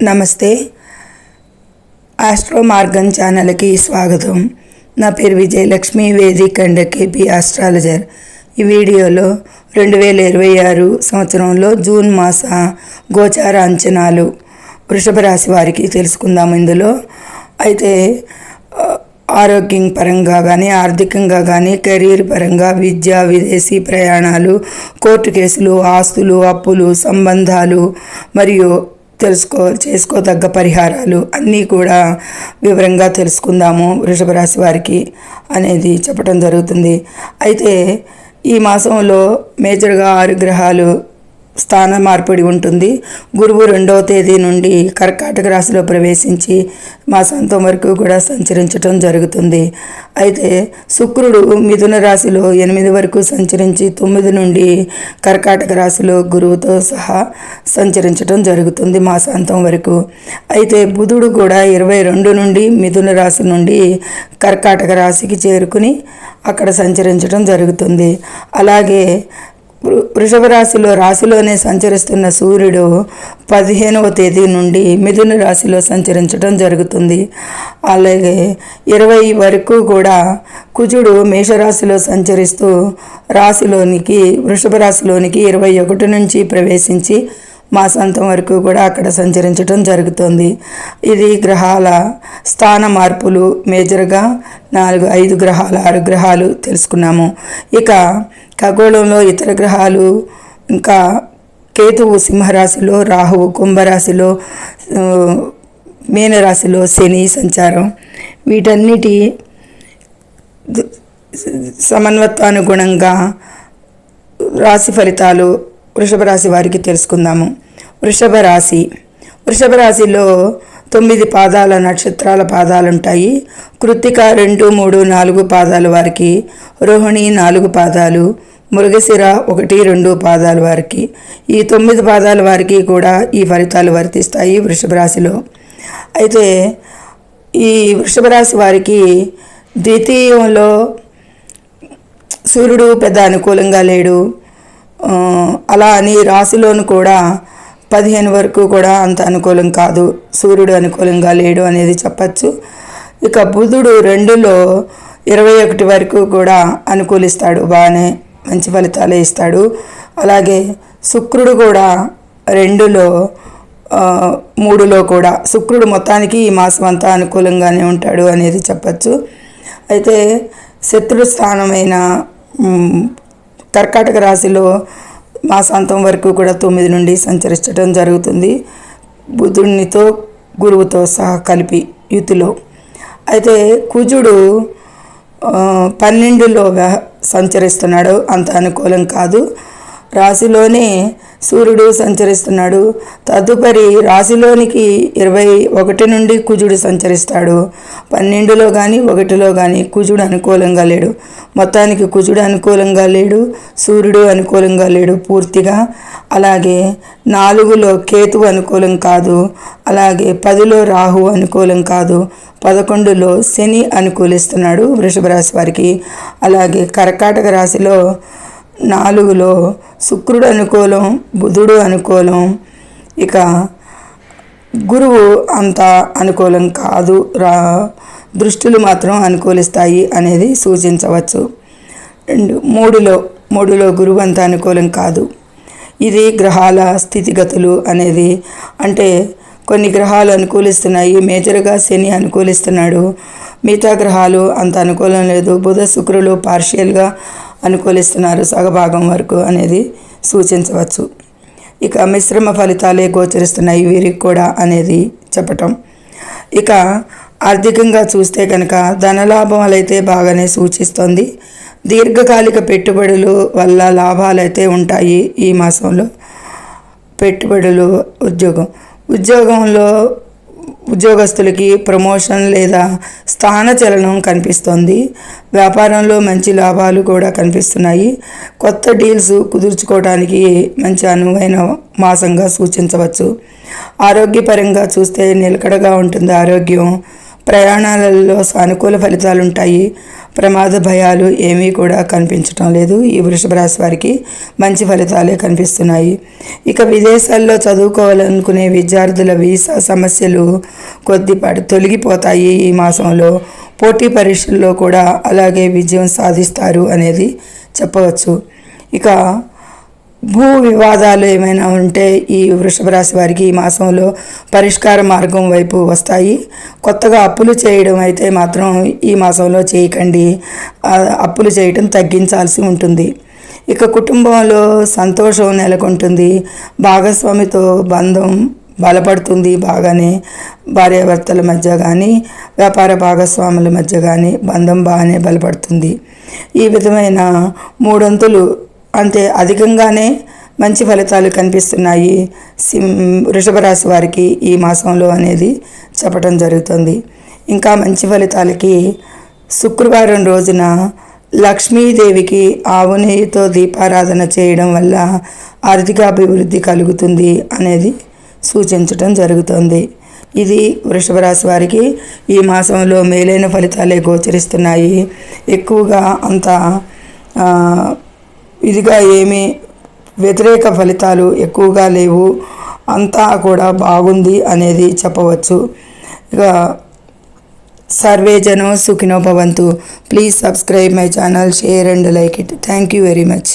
నమస్తే. ఆస్ట్రో మార్గం ఛానల్కి స్వాగతం. నా పేరు Vijayalakshmi, Vedic and KP astrologer. ఈ వీడియోలో 2026 సంవత్సరంలో జూన్ మాస గోచార అంచనాలు వృషభ రాశి వారికి తెలుసుకుందాము. ఇందులో అయితే ఆరోగ్యం పరంగా కానీ, ఆర్థికంగా కానీ, కెరీర్ పరంగా, విద్య, విదేశీ ప్రయాణాలు, కోర్టు కేసులు, ఆస్తులు, అప్పులు, సంబంధాలు మరియు చేసుకోదగ్గ పరిహారాలు అన్నీ కూడా వివరంగా తెలుసుకుందాము వృషభ రాశి వారికి అనేది చెప్పడం జరుగుతుంది. అయితే ఈ మాసంలో మేజర్గా 6 గ్రహాలు స్థాన మార్పిడి ఉంటుంది. గురువు 2వ తేదీ నుండి కర్కాటక రాశిలో ప్రవేశించి మాసాంతం వరకు కూడా సంచరించడం జరుగుతుంది. అయితే శుక్రుడు మిథున రాశిలో 8 వరకు సంచరించి 9 నుండి కర్కాటక రాశిలో గురువుతో సహా సంచరించడం జరుగుతుంది మాసాంతం వరకు. అయితే బుధుడు కూడా 22 నుండి మిథున రాశి నుండి కర్కాటక రాశికి చేరుకుని అక్కడ సంచరించడం జరుగుతుంది. అలాగే వృషభ రాశిలోనే సంచరిస్తున్న సూర్యుడు 15వ తేదీ నుండి మిథున రాశిలో సంచరించడం జరుగుతుంది. అలాగే 20 వరకు కూడా కుజుడు మేషరాశిలో సంచరిస్తూ వృషభ రాశిలోనికి 21 నుంచి ప్రవేశించి మాసాంతం వరకు కూడా అక్కడ సంచరించడం జరుగుతుంది. ఇది గ్రహాల స్థాన మార్పులు మేజర్గా 5 గ్రహాలు 6 గ్రహాలు తెలుసుకున్నాము. ఇక ఖగోళంలో ఇతర గ్రహాలు ఇంకా కేతువు సింహరాశిలో, రాహువు కుంభరాశిలో, మీనరాశిలో శని సంచారం, వీటన్నిటి సమన్వయానుగుణంగా రాశి ఫలితాలు వృషభ రాశి వారికి తెలుసుకుందాము. వృషభ రాశిలో 9 పాదాల నక్షత్రాల పాదాలు ఉంటాయి. కృత్తిక 2, 3, 4 పాదాల వారికి, రోహిణి 4 పాదాలు, మృగశిర 1, 2 పాదాల వారికి, ఈ 9 పాదాల వారికి కూడా ఈ ఫలితాలు వర్తిస్తాయి వృషభ రాశిలో. అయితే ఈ వృషభ రాశి వారికి ద్వితీయంలో సూర్యుడు పెద్ద అనుకూలంగా లేడు. అలా అని రాశిలోను కూడా 15 వరకు కూడా అంత అనుకూలం కాదు, సూర్యుడు అనుకూలంగా లేడు అనేది చెప్పచ్చు. ఇక బుధుడు 2లో 21 వరకు కూడా అనుకూలిస్తాడు, బాగానే మంచి ఫలితాలే ఇస్తాడు. అలాగే శుక్రుడు కూడా 2లో 3లో కూడా శుక్రుడు మొత్తానికి ఈ మాసం అంతా అనుకూలంగానే ఉంటాడు అనేది చెప్పచ్చు. అయితే శత్రు స్థానమైన కర్కాటక రాశిలో మాసాంతం వరకు కూడా 9 నుండి సంచరించడం జరుగుతుంది, బుధునితో గురువుతో సహా కలిపి యుతిలో. అయితే కుజుడు 12లో సంచరిస్తున్నాడు, అంత అనుకూలం కాదు. రాశిలోనే సూర్యుడు సంచరిస్తున్నాడు. తదుపరి రాశిలోనికి 21 నుండి కుజుడు సంచరిస్తాడు. 12లో కానీ 1లో కానీ కుజుడు అనుకూలంగా లేడు. మొత్తానికి కుజుడు అనుకూలంగా లేడు, సూర్యుడు అనుకూలంగా లేడు పూర్తిగా. అలాగే 4లో కేతువు అనుకూలం కాదు. అలాగే 10లో రాహు అనుకూలం కాదు. 11లో శని అనుకూలిస్తున్నాడు వృషభ రాశి వారికి. అలాగే కర్కాటక రాశిలో 4లో శుక్రుడు అనుకూలం, బుధుడు అనుకూలం, ఇక గురువు అంత అనుకూలం కాదు, దృష్టిలు మాత్రం అనుకూలిస్తాయి అనేది సూచించవచ్చు. 3లో గురువు అంత అనుకూలం కాదు. ఇది గ్రహాల స్థితిగతులు అనేది. అంటే కొన్ని గ్రహాలు అనుకూలిస్తున్నాయి, మేజర్గా శని అనుకూలిస్తున్నాడు, మిగతా గ్రహాలు అంత అనుకూలం లేదు. బుధ శుక్రులు పార్షియల్గా అనుకూలిస్తున్నారు, సగభాగం వరకు అనేది సూచించవచ్చు. ఇక మిశ్రమ ఫలితాలే గోచరిస్తున్నాయి వీరికి కూడా అనేది చెప్పటం. ఇక ఆర్థికంగా చూస్తే కనుక ధనలాభాలైతే బాగానే సూచిస్తుంది. దీర్ఘకాలిక పెట్టుబడులు వల్ల లాభాలైతే ఉంటాయి ఈ మాసంలో. పెట్టుబడులు, ఉద్యోగంలో ఉద్యోగస్తులకి ప్రమోషన్ లేదా స్థానచలనం కనిపిస్తుంది. వ్యాపారంలో మంచి లాభాలు కూడా కనిపిస్తున్నాయి. కొత్త డీల్స్ కుదుర్చుకోవడానికి మంచి అనువైన మాసంగా సూచించవచ్చు. ఆరోగ్యపరంగా చూస్తే నిలకడగా ఉంటుంది ఆరోగ్యం. ప్రయాణాలలో సానుకూల ఫలితాలు ఉంటాయి. ప్రమాద భయాలు ఏమీ కూడా కనిపించటం లేదు. ఈ వృషభ రాశి వారికి మంచి ఫలితాలే కనిపిస్తున్నాయి. ఇక విదేశాల్లో చదువుకోవాలనుకునే విద్యార్థుల వీసా సమస్యలు కొద్దిపాటి తొలగిపోతాయి. ఈ మాసంలో పోటీ పరీక్షల్లో కూడా అలాగే విజయం సాధిస్తారు అనేది చెప్పవచ్చు. ఇక భూ వివాదాలు ఏమైనా ఉంటే ఈ వృషభ రాశి వారికి ఈ మాసంలో పరిష్కార మార్గం వైపు వస్తాయి. కొత్తగా అప్పులు చేయడం అయితే మాత్రం ఈ మాసంలో చేయకండి. అప్పులు చేయటం తగ్గించాల్సి ఉంటుంది. ఇక కుటుంబంలో సంతోషం నెలకొంటుంది. భాగస్వామితో బంధం బలపడుతుంది. బాగానే భార్యాభర్తల మధ్య కానీ వ్యాపార భాగస్వాముల మధ్య కానీ బంధం బాగానే బలపడుతుంది. ఈ విధమైన మూడొంతులు అంటే అధికంగానే మంచి ఫలితాలు కనిపిస్తున్నాయి వృషభ రాశి వారికి ఈ మాసంలో అనేది చెప్పడం జరుగుతుంది. ఇంకా మంచి ఫలితాలకి శుక్రవారం రోజున లక్ష్మీదేవికి ఆవు నెయ్యితో దీపారాధన చేయడం వల్ల ఆర్థికాభివృద్ధి కలుగుతుంది అనేది సూచించడం జరుగుతుంది. ఇది వృషభ రాశి వారికి ఈ మాసంలో మేలైన ఫలితాలే గోచరిస్తున్నాయి. ఎక్కువగా అంత ఇదిగా ఏమీ వ్యతిరేక ఫలితాలు ఎక్కువగా లేవు. అంతా కూడా బాగుంది అనేది చెప్పవచ్చు. ఇక సర్వే జనో సుఖినో భవంతు. Please subscribe my channel, share and like it. Thank you very much.